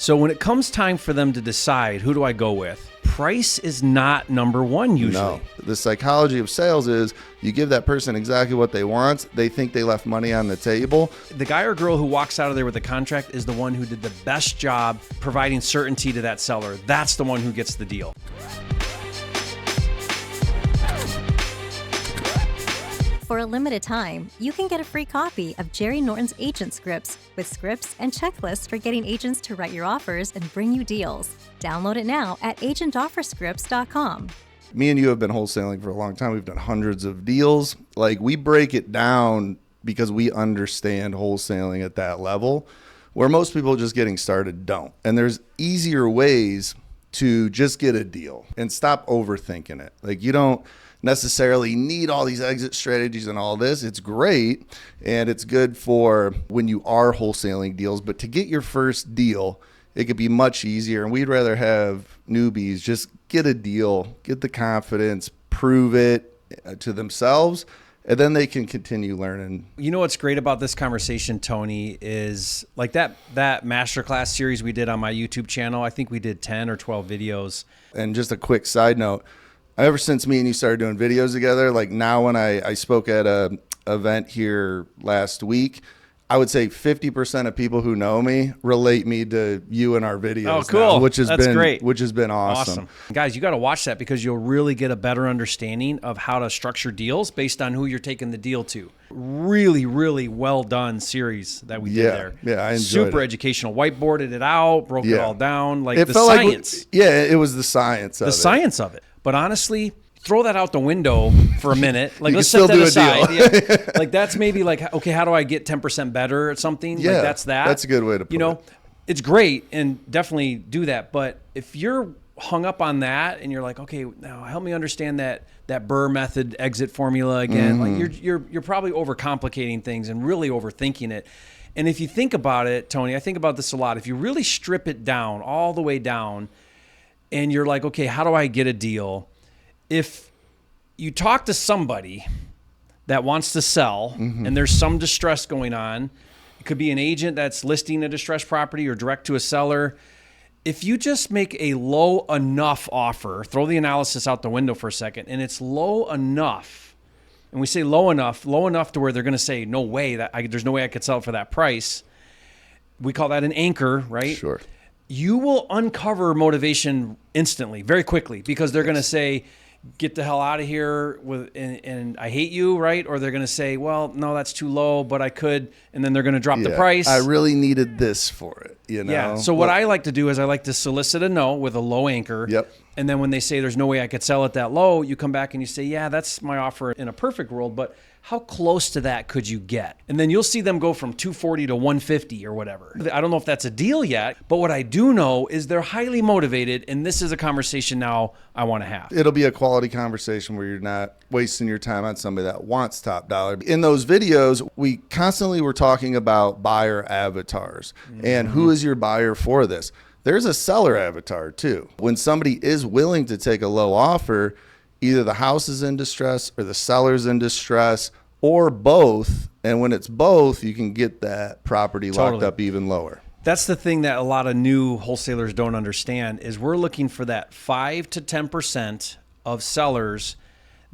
So when it comes time for them to decide, who do I go with? Price is not number one usually. No. The psychology of sales is you give that person exactly what they want. They think they left money on the table. The guy or girl who walks out of there with a contract is the one who did the best job providing certainty to that seller. That's the one who gets the deal. For a limited time, you can get a free copy of Jerry Norton's Agent Scripts with scripts and checklists for getting agents to write your offers and bring you deals. Download it now at agentofferscripts.com. Me and you have been wholesaling for a long time. We've done hundreds of deals. Like, we break it down because we understand wholesaling at that level, where most people just getting started don't. And there's easier ways to just get a deal and stop overthinking it. Like, you don't necessarily need all these exit strategies and all this. It's great and it's good for when you are wholesaling deals, but to get your first deal, it could be much easier. And we'd rather have newbies just get a deal, get the confidence, prove it to themselves, and then they can continue learning. You know what's great about this conversation, Tony, is like that masterclass series we did on my YouTube channel. I think we did 10 or 12 videos. And just a quick side note, ever since me and you started doing videos together, like now when I spoke at a event here last week, I would say 50% of people who know me relate me to you and our videos. Oh, cool. Now, which has That's been great. Which has been awesome. Guys, you got to watch that because you'll really get a better understanding of how to structure deals based on who you're taking the deal to. Really, really well done series that we did there. Yeah, I enjoyed Super it. educational. Whiteboarded it out, broke it all down. Like it the felt science. It was the science of it. The science of it. But honestly, throw that out the window for a minute. Like, let's still set that do a aside. deal. Yeah. Like, that's maybe like, okay, how do I get 10% better at something? Yeah, like, that's that. that's a good way to put it. It's great and definitely do that. But if you're hung up on that and you're like, okay, now help me understand that Burr method exit formula again. Like, you're probably overcomplicating things and really overthinking it. And if you think about it, Tony, I think about this a lot. If you really strip it down, all the way down, and you're like, okay, how do I get a deal? If you talk to somebody that wants to sell and there's some distress going on, it could be an agent that's listing a distressed property or direct to a seller. If you just make a low enough offer, throw the analysis out the window for a second, and it's low enough, and we say low enough to where they're going to say, no way, there's no way I could sell it for that price. We call that an anchor, right? Sure. You will uncover motivation instantly, very quickly, because they're going to say, get the hell out of here and I hate you, right? Or they're going to say, well, no, that's too low, but I could, and then they're going to drop the price. I really needed this for it, Yeah. So what I like to do is I like to solicit a no with a low anchor. Yep. And then when they say there's no way I could sell it that low, you come back and you say, yeah, that's my offer in a perfect world, but how close to that could you get? And then you'll see them go from 240 to 150 or whatever. I don't know if that's a deal yet, but what I do know is they're highly motivated, and this is a conversation now I want to have. It'll be a quality conversation where you're not wasting your time on somebody that wants top dollar. In those videos, we constantly were talking about buyer avatars and who is your buyer for this. There's a seller avatar too. When somebody is willing to take a low offer, either the house is in distress or the seller's in distress or both. And when it's both, you can get that property locked up even lower. That's the thing that a lot of new wholesalers don't understand is we're looking for that 5 to 10% of sellers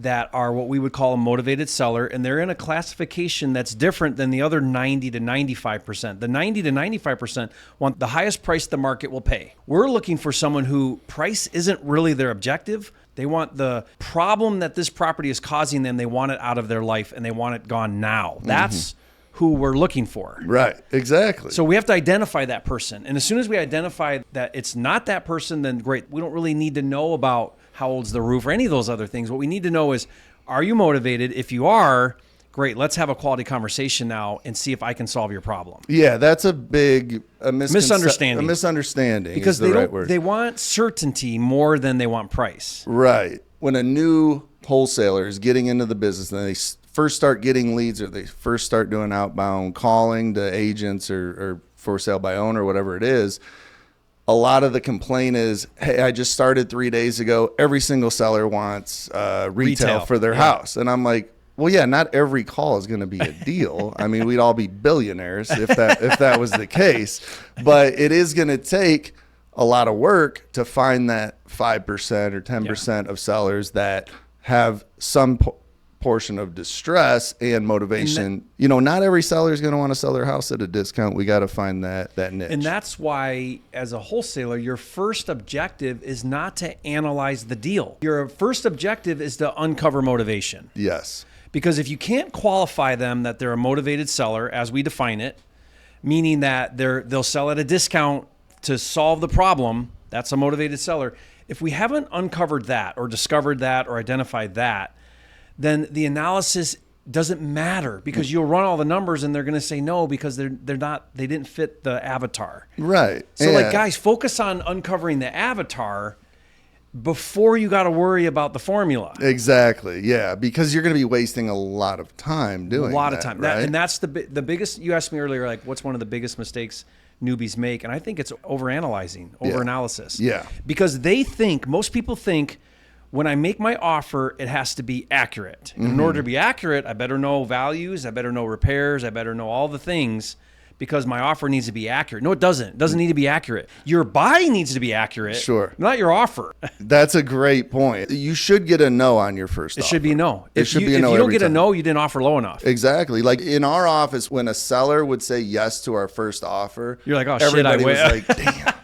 that are what we would call a motivated seller, and they're in a classification that's different than the other 90 to 95%. The 90 to 95% want the highest price the market will pay. We're looking for someone who price isn't really their objective. They want the problem that this property is causing them, they want it out of their life, and they want it gone now. That's who we're looking for. Right, exactly. So we have to identify that person. And as soon as we identify that it's not that person, then great. We don't really need to know about how old's the roof or any of those other things. What we need to know is, are you motivated? If you are, great. Let's have a quality conversation now and see if I can solve your problem. Yeah, that's a big misunderstanding. A misunderstanding because is the right word. They want certainty more than they want price. Right. When a new wholesaler is getting into the business and they first start getting leads or they first start doing outbound calling to agents or for sale by owner, whatever it is, a lot of the complaint is, hey, I just started 3 days ago. Every single seller wants retail for their house. And I'm like, Well, yeah, not every call is going to be a deal. I mean, we'd all be billionaires if that was the case. But it is going to take a lot of work to find that 5% or 10% of sellers that have some portion of distress and motivation. Not every seller is going to want to sell their house at a discount. We got to find that niche. And that's why, as a wholesaler, your first objective is not to analyze the deal. Your first objective is to uncover motivation. Yes. Because if you can't qualify them that they're a motivated seller, as we define it, meaning that they'll sell at a discount to solve the problem, that's a motivated seller. If we haven't uncovered that or discovered that or identified that, then the analysis doesn't matter, because you'll run all the numbers and they're going to say no because they didn't fit the avatar. Right. So like, guys, focus on uncovering the avatar before you got to worry about the formula. Exactly. Yeah. Because you're going to be wasting a lot of time doing that. A lot of time. Right? And that's the biggest, you asked me earlier, like, what's one of the biggest mistakes newbies make? And I think it's overanalyzing, overanalysis. Yeah. Because most people think, when I make my offer, it has to be accurate. And in order to be accurate, I better know values, I better know repairs, I better know all the things, because my offer needs to be accurate. No, it doesn't. It doesn't need to be accurate. Your buy needs to be accurate, sure, not your offer. That's a great point. You should get a no on your first offer. It should be a no. It should be a no. If you don't get a no, you didn't offer low enough. Exactly. Like in our office, when a seller would say yes to our first offer, you're like, oh, everybody shit, I was like, damn.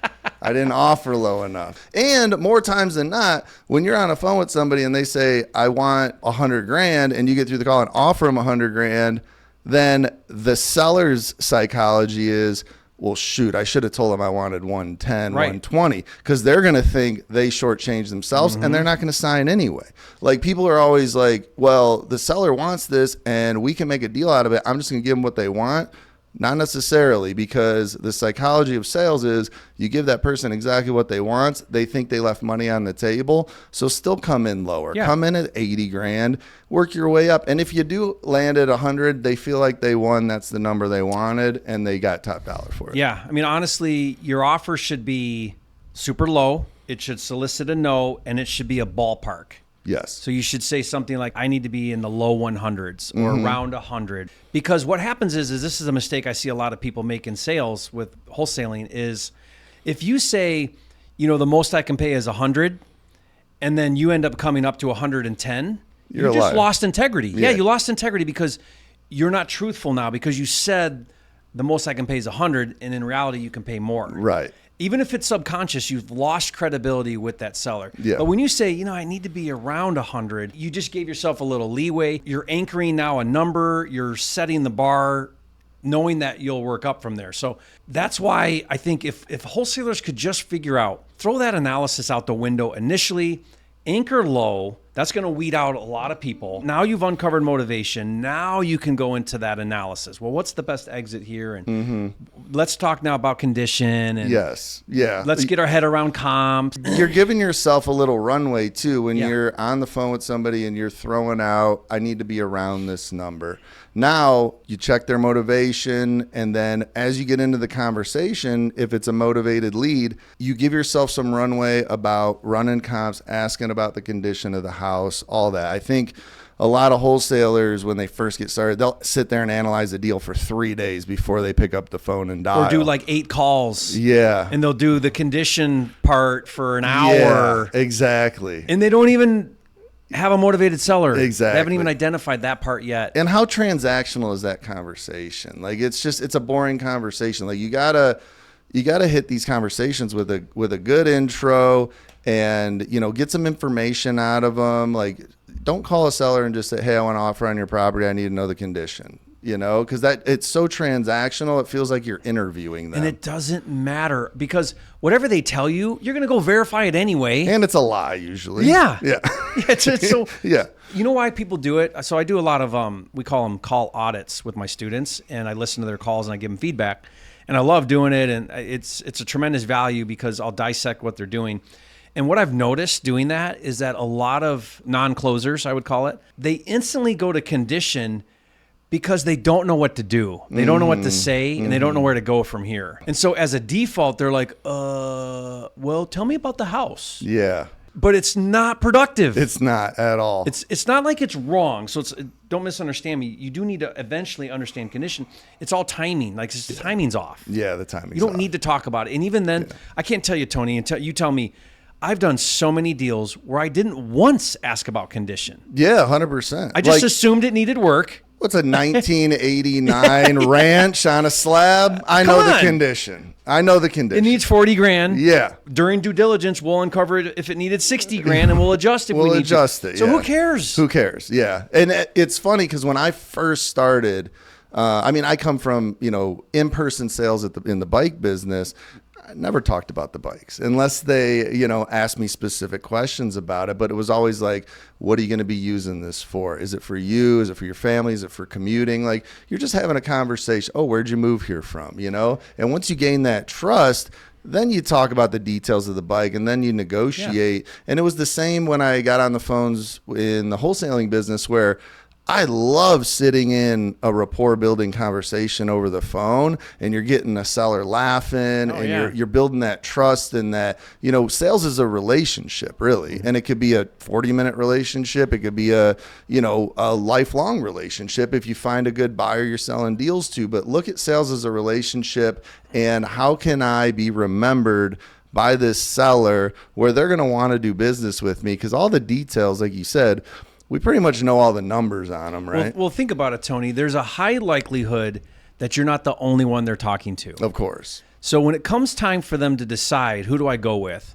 I didn't offer low enough. And more times than not, when you're on a phone with somebody and they say, I want $100,000, and you get through the call and offer them $100,000, then the seller's psychology is, well, shoot, I should have told them I wanted 110, 120, because they're going to think they shortchanged themselves and they're not going to sign anyway. Like, people are always like, well, the seller wants this and we can make a deal out of it. I'm just going to give them what they want. Not necessarily, because the psychology of sales is you give that person exactly what they want. They think they left money on the table. So still come in lower. Yeah. Come in at 80 grand, work your way up. And if you do land at 100, they feel like they won. That's the number they wanted, and they got top dollar for it. Yeah. I mean, honestly, your offer should be super low. It should solicit a no, and it should be a ballpark. Yes. So you should say something like, I need to be in the low 100s or around 100. Because what happens is this is a mistake I see a lot of people make in sales with wholesaling, is if you say, the most I can pay is 100, and then you end up coming up to 110, you just lost integrity. Yeah, you lost integrity because you're not truthful now, because you said the most I can pay is 100, and in reality you can pay more. Right. Even if it's subconscious, you've lost credibility with that seller. Yeah. But when you say, I need to be around 100, you just gave yourself a little leeway. You're anchoring now a number. You're setting the bar, knowing that you'll work up from there. So that's why I think if wholesalers could just figure out, throw that analysis out the window initially, anchor low, that's going to weed out a lot of people. Now you've uncovered motivation. Now you can go into that analysis. Well, what's the best exit here? And let's talk now about condition. And yes. Yeah. Let's get our head around comps. You're giving yourself a little runway too when you're on the phone with somebody and you're throwing out, I need to be around this number. Now you check their motivation, and then as you get into the conversation, if it's a motivated lead, you give yourself some runway about running comps, asking about the condition of the house, all that. I think a lot of wholesalers, when they first get started, they'll sit there and analyze a deal for 3 days before they pick up the phone and dial. Or do like 8 calls. Yeah. And they'll do the condition part for an hour. Yeah, exactly. And they don't even have a motivated seller. Exactly. They haven't even identified that part yet. And how transactional is that conversation? Like, it's a boring conversation. Like, you gotta hit these conversations with a good intro, and get some information out of them. Like, don't call a seller and just say, hey, I want to offer on your property, I need to know the condition. Because it's so transactional, it feels like you're interviewing them. And it doesn't matter, because whatever they tell you, you're going to go verify it anyway. And it's a lie usually. Yeah. Yeah. It's so, yeah. You know why people do it? So I do a lot of, we call them call audits with my students, and I listen to their calls and I give them feedback. And I love doing it, and it's a tremendous value because I'll dissect what they're doing. And what I've noticed doing that is that a lot of non-closers, I would call it, they instantly go to condition because they don't know what to do. They don't know what to say, and they don't know where to go from here. And so as a default, they're like, well, tell me about the house. Yeah. but it's not productive. It's not at all. It's not like it's wrong. So don't misunderstand me. You do need to eventually understand condition. It's all timing. Like the timing's off. Yeah, the timing's You don't off. need to talk about it. And even then, I can't tell you, Tony, until you tell me. I've done so many deals where I didn't once ask about condition. Yeah, 100%. I just assumed it needed work. What's a 1989 ranch on a slab? I know the condition. It needs 40 grand. Yeah. During due diligence, we'll uncover it if it needed 60 grand, and we'll adjust if we need to. We'll adjust it. So who cares? Who cares? Yeah. And it's funny because when I first started, I come from, in-person sales in the bike business. I never talked about the bikes unless they, asked me specific questions about it. But it was always like, what are you going to be using this for? Is it for you? Is it for your family? Is it for commuting? Like, you're just having a conversation. Oh, where'd you move here from? And once you gain that trust, then you talk about the details of the bike and then you negotiate. Yeah. And it was the same when I got on the phones in the wholesaling business where I love sitting in a rapport building conversation over the phone and you're getting a seller laughing you're building that trust and that, sales is a relationship really. And it could be a 40-minute relationship. It could be a lifelong relationship if you find a good buyer you're selling deals to. But look at sales as a relationship and how can I be remembered by this seller where they're going to want to do business with me? Because all the details, like you said, we pretty much know all the numbers on them, right? Well, think about it, Tony. There's a high likelihood that you're not the only one they're talking to. Of course. So when it comes time for them to decide, who do I go with?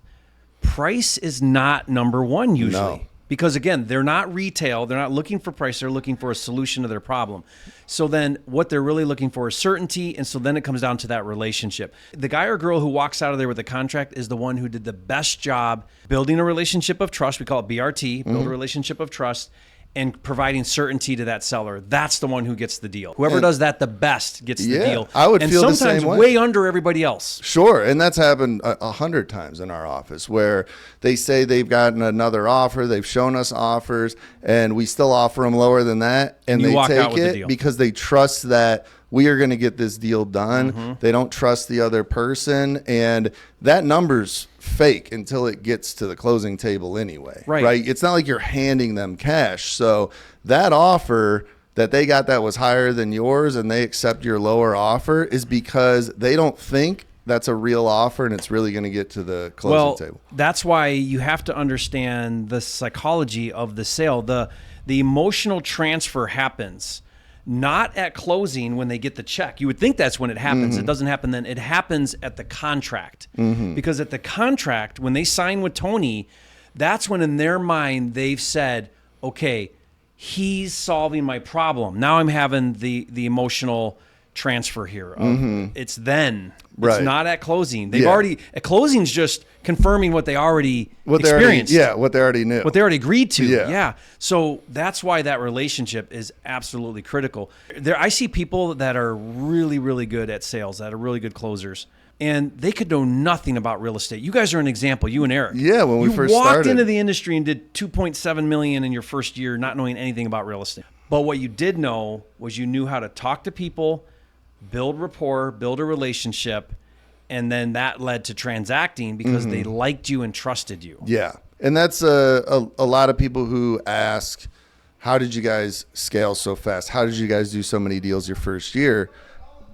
Price is not number one usually. No. Because again, they're not retail. They're not looking for price. They're looking for a solution to their problem. So then what they're really looking for is certainty. And so then it comes down to that relationship. The guy or girl who walks out of there with a contract is the one who did the best job building a relationship of trust. We call it BRT, build a relationship of trust, and providing certainty to that seller. That's the one who gets the deal. Whoever does that the best gets the deal. I would and feel the sometimes same way. Way under everybody else. Sure. And that's happened 100 times in our office where they say they've gotten another offer. They've shown us offers and we still offer them lower than that. And they take it because they trust that we are going to get this deal done. Mm-hmm. They don't trust the other person. And that number's fake until it gets to the closing table anyway. Right? It's not like you're handing them cash. So that offer that they got that was higher than yours and they accept your lower offer is because they don't think that's a real offer and it's really going to get to the closing table. That's why you have to understand the psychology of the sale. The emotional transfer happens not at closing when they get the check. You would think that's when it happens. Mm-hmm. It doesn't happen then. It happens at the contract. Mm-hmm. Because at the contract, when they sign with Tony, that's when in their mind they've said, okay, he's solving my problem. Now I'm having the emotional transfer here. It's then. It's not at closing. They've already, at closing's just confirming what they already experienced. What they already knew. What they already agreed to. Yeah. So that's why that relationship is absolutely critical. I see people that are really, really good at sales, that are really good closers, and they could know nothing about real estate. You guys are an example, you and Eric. Yeah, when we first started. You walked started into the industry and did $2.7 million in your first year not knowing anything about real estate. But what you did know was you knew how to talk to people, build rapport, build a relationship, and then that led to transacting because they liked you and trusted you. Yeah. And that's a lot of people who ask, how did you guys scale so fast? How did you guys do so many deals your first year?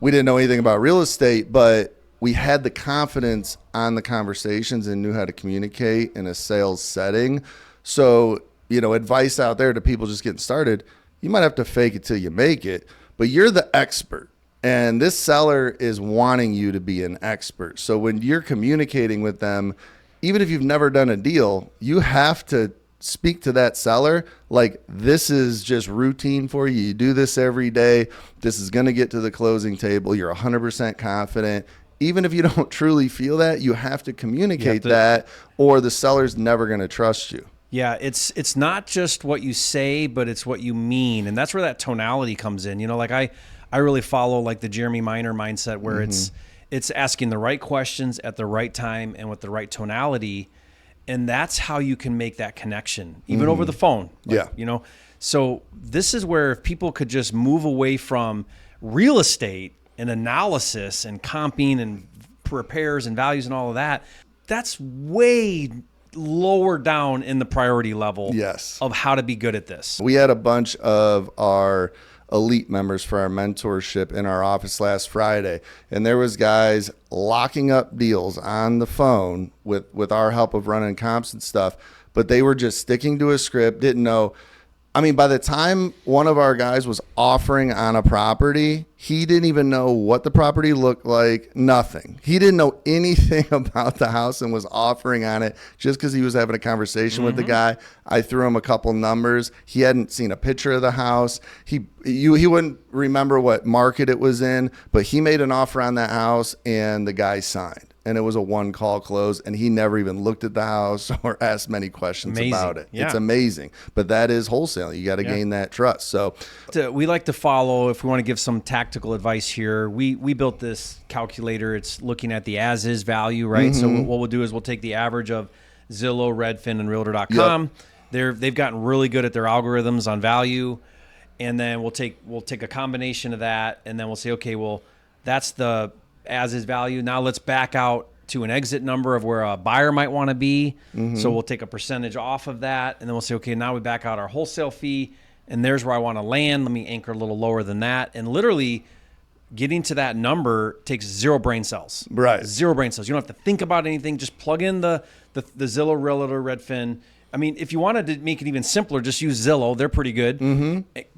We didn't know anything about real estate, but we had the confidence on the conversations and knew how to communicate in a sales setting. So, advice out there to people just getting started, you might have to fake it till you make it, but you're the expert. And this seller is wanting you to be an expert. So when you're communicating with them, even if you've never done a deal, you have to speak to that seller like this is just routine for you. You do this every day. This is going to get to the closing table. You're 100% confident. Even if you don't truly feel that, you have to communicate that or the seller's never going to trust you. Yeah, it's not just what you say, but it's what you mean. And that's where that tonality comes in. I really follow like the Jeremy Miner mindset where it's asking the right questions at the right time and with the right tonality. And that's how you can make that connection, even over the phone. So this is where if people could just move away from real estate and analysis and comping and repairs and values and all of that, that's way lower down in the priority level Yes. of how to be good at this. We had a bunch of our elite members for our mentorship in our office last Friday, and there was guys locking up deals on the phone with our help of running comps and stuff, but they were just sticking to a script, didn't know. I mean, by the time one of our guys was offering on a property, he didn't even know what the property looked like, nothing. He didn't know anything about the house and was offering on it just because he was having a conversation with the guy. I threw him a couple numbers. He hadn't seen a picture of the house. He wouldn't remember what market it was in, but he made an offer on that house and the guy signed. And it was a one-call close, and he never even looked at the house or asked many questions about it. Yeah. It's amazing. But that is wholesaling. You got to gain that trust. So we like to follow, if we want to give some tactical advice here, we built this calculator. It's looking at the as-is value, right? So what we'll do is we'll take the average of Zillow, Redfin, and Realtor.com. They've gotten really good at their algorithms on value. And then we'll take a combination of that, and then we'll say, okay, well, that's the as is value. Now let's back out to an exit number of where a buyer might want to be. So we'll take a percentage off of that, and then we'll say, okay, now we back out our wholesale fee, and there's where I want to land. Let me anchor a little lower than that. And literally getting to that number takes zero brain cells. Right. Zero brain cells. You don't have to think about anything. Just plug in the Zillow, Realtor, Redfin. I mean, if you wanted to make it even simpler, just use Zillow. They're pretty good.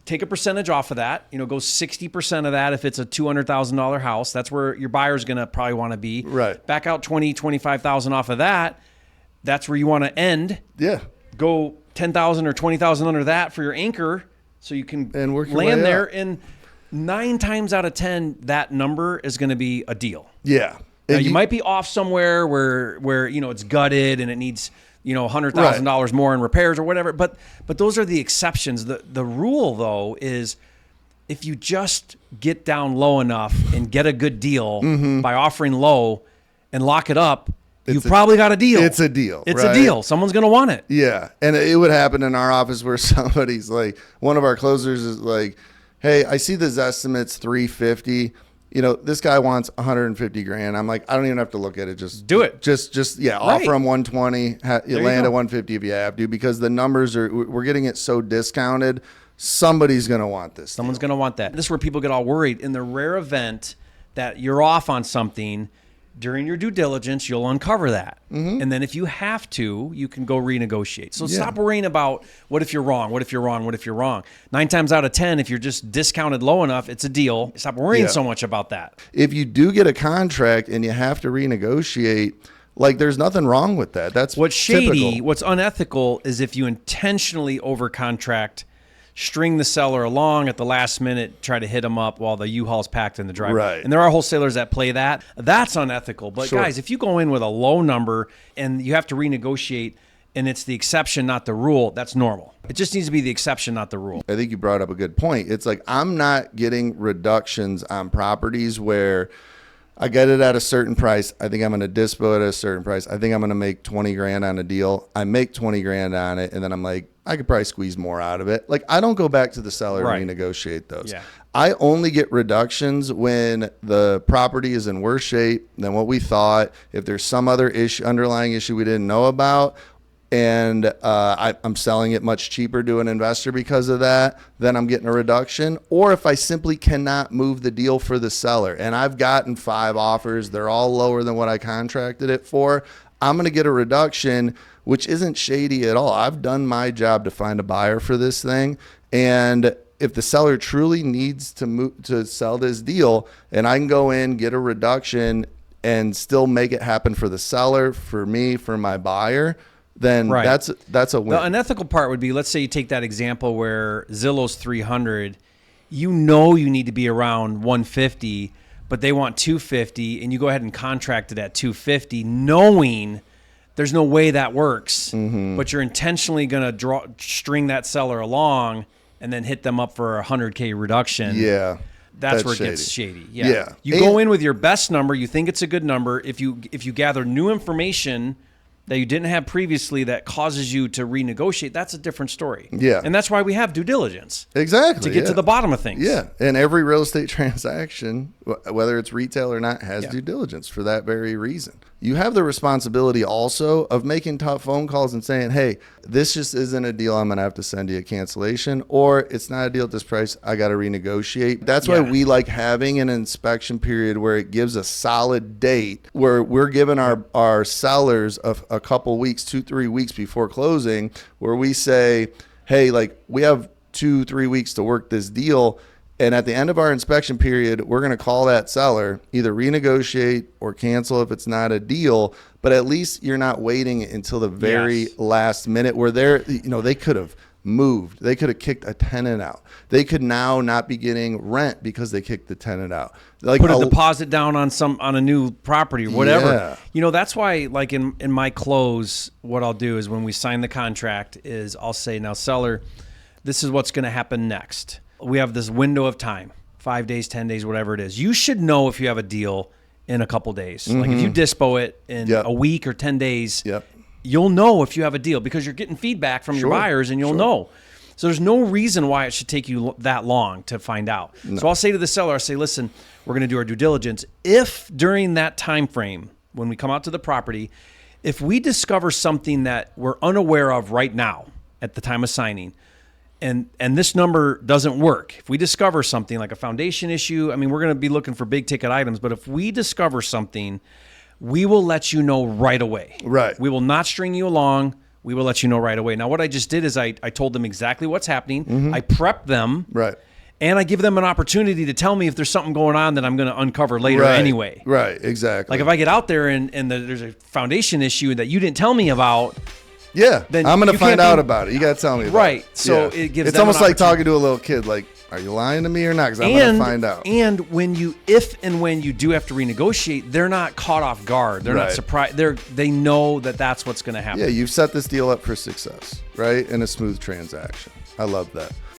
Take a percentage off of that. Go 60% of that if it's a $200,000 house. That's where your buyer's going to probably want to be. Right. Back out $25,000 off of that. That's where you want to end. yeah. Go $10,000 or $20,000 under that for your anchor, so you can And work your land way there. up. And 9 times out of 10, that number is going to be a deal. Yeah. Now, And you might be off somewhere where it's gutted and it needs $100,000 more in repairs or whatever. But those are the exceptions. The rule though is if you just get down low enough and get a good deal by offering low and lock it up, you've probably got a deal. It's a deal. It's right? a deal. Someone's going to want it. Yeah. And it would happen in our office where somebody's like, one of our closers is like, hey, I see this estimate's 350. This guy wants 150 grand. I'm like, I don't even have to look at it. Just do it. Just Right. offer him 120. You land go. at 150 if you have to, because the numbers we're getting it so discounted. Somebody's going to want this. Someone's going to want that. This is where people get all worried. In the rare event that you're off on something, during your due diligence, you'll uncover that. And then if you have to, you can go renegotiate. So stop worrying about what if you're wrong, what if you're wrong, what if you're wrong. 9 times out of 10, if you're just discounted low enough, it's a deal. Stop worrying so much about that. If you do get a contract and you have to renegotiate, like there's nothing wrong with that. That's What's shady, typical. what's unethical is if you intentionally overcontract, string the seller along at the last minute, try to hit them up while the U-Haul's packed in the driveway. Right. And there are wholesalers that play that. That's unethical. But Sure. guys, if you go in with a low number and you have to renegotiate and it's the exception, not the rule, that's normal. It just needs to be the exception, not the rule. I think you brought up a good point. It's like I'm not getting reductions on properties where I get it at a certain price. I think I'm going to dispo at a certain price. I think I'm going to make 20 grand on a deal. I make 20 grand on it. And then I'm like, I could probably squeeze more out of it. Like I don't go back to the seller Right. and renegotiate those. Yeah. I only get reductions when the property is in worse shape than what we thought. If there's some other underlying issue we didn't know about, and I'm selling it much cheaper to an investor because of that, then I'm getting a reduction. Or if I simply cannot move the deal for the seller, and I've gotten 5 offers, they're all lower than what I contracted it for, I'm going to get a reduction, which isn't shady at all. I've done my job to find a buyer for this thing, and if the seller truly needs to sell this deal, and I can go in, get a reduction, and still make it happen for the seller, for me, for my buyer, then Right. that's a win. The unethical part would be, let's say you take that example where Zillow's 300, you need to be around 150, but they want 250, and you go ahead and contract it at 250, knowing there's no way that works, but you're intentionally going to string that seller along and then hit them up for a 100K reduction. Yeah. That's where it gets shady. Yeah. Yeah. You go in with your best number. You think it's a good number. If you gather new information that you didn't have previously that causes you to renegotiate, that's a different story. Yeah. And that's why we have due diligence. Exactly. To get to the bottom of things. Yeah. And every real estate transaction, whether it's retail or not, has due diligence for that very reason. You have the responsibility also of making tough phone calls and saying, hey, this just isn't a deal. I'm going to have to send you a cancellation, or it's not a deal at this price. I got to renegotiate. That's why we like having an inspection period where it gives a solid date, where we're giving our sellers a couple weeks, 2-3 weeks before closing, where we say, hey, like, we have 2-3 weeks to work this deal. And at the end of our inspection period, we're going to call that seller, either renegotiate or cancel if it's not a deal. But at least you're not waiting until the very last minute where they could have moved. They could have kicked a tenant out. They could now not be getting rent because they kicked the tenant out. Like, put a deposit down on a new property or whatever. Yeah. That's why, like, in my close, what I'll do is when we sign the contract is I'll say, now seller, this is what's going to happen next. We have this window of time, 5 days, 10 days, whatever it is. You should know if you have a deal in a couple days. Like if you dispo it in a week or 10 days, you'll know if you have a deal because you're getting feedback from your buyers and you'll know. So there's no reason why it should take you that long to find out. No. So I'll say to the seller, I say, listen, we're going to do our due diligence. If during that time frame, when we come out to the property, if we discover something that we're unaware of right now at the time of signing, and this number doesn't work. If we discover something like a foundation issue, I mean, we're going to be looking for big ticket items, but if we discover something, we will let you know right away. Right. We will not string you along. We will let you know right away. Now, what I just did is I told them exactly what's happening. I prepped them. Right. And I give them an opportunity to tell me if there's something going on that I'm going to uncover later anyway. Right, exactly. Like if I get out there and there's a foundation issue that you didn't tell me about, then I'm going to find out about it. You got to tell me about it. So it gives it's them almost like talking to a little kid. Like, are you lying to me or not? Because I'm going to find out. And if and when you do have to renegotiate, they're not caught off guard. They're not surprised. They know that that's what's going to happen. Yeah, you've set this deal up for success, right? And a smooth transaction. I love that.